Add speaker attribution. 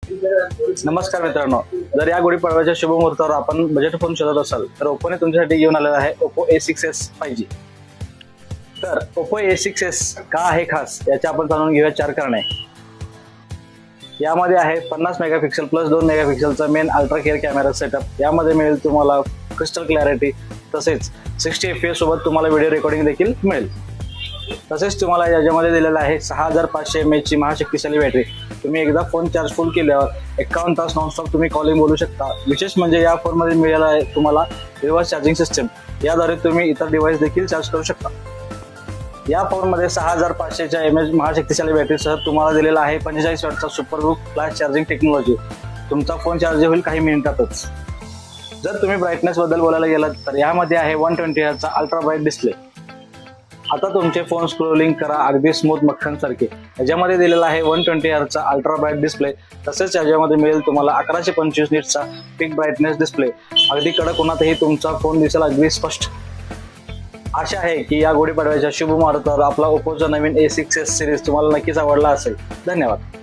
Speaker 1: नमस्कार मित्रांनो, जर या गुढीपाडव्याच्या शुभ मुहूर्तावर आपण बजेट फोन शोधत असाल तर ओप्पोने तुमच्यासाठी घेऊन आलेला आहे ओप्पो A6s 5G। तर ओप्पो A6s का आहे खास याचे आपण जाणून घेऊया 4 कारणे। यामध्ये आहे 50 मेगापिक्सल प्लस 2 मेगापिक्सलचा main ultra care camera setup. यामध्ये मिळेल तुम्हाला क्रिस्टल क्लॅरिटी, तसेच 60 FPS सोबत तुम्हाला व्हिडिओ रेकॉर्डिंग देखील मिळेल। तसेच तुम्हाला याच्यामध्ये दिलेला आहे 6500 mAh ची महाशक्तिशाली बॅटरी। तुम्ही एकदा फोन चार्ज फुल केल्यावर 51 तास नॉनस्टॉप तुम्ही कॉलिंग बोलू शकता। विशेष म्हणजे या फोनमध्ये मिळाला आहे तुम्हाला रिव्हर्स चार्जिंग सिस्टम, याद्वारे तुम्ही इतर डिव्हाइस देखील चार्ज करू शकता। या फोनमध्ये 6500 mAh महाशक्तिशाली बॅटरीसह तुम्हाला दिलेला आहे 45 वॅटचा सुपर फास्ट चार्जिंग टेक्नॉलॉजी। तुमचा फोन चार्ज होईल काही मिनिटातच। जर तुम्ही ब्राईटनेस बद्दल बोलायला गेलात तर यामध्ये आहे 120 Hz चा अल्ट्रा ब्राईट डिस्प्ले। आता तुमचे फोन स्क्रोलिंग करा अगदी स्मूथ मक्खन सारखे। याच्यामध्ये दिलेला आहे 120 Hz चा अल्ट्रा ब्राईट डिस्प्ले। तसेच याच्यामध्ये मिळेल तुम्हाला 1125 निट्सचा पिक ब्राईटनेस डिस्प्ले। अगदी कडक उन्हातही तुमचा फोन दिसेल अगदी स्पष्ट। आशा आहे की या गुढीपाडव्याच्या शुभ मुहूर्तावर आपला ओप्पोचा नवीन A6s सिरीज तुम्हाला नक्कीच आवडला असेल। धन्यवाद।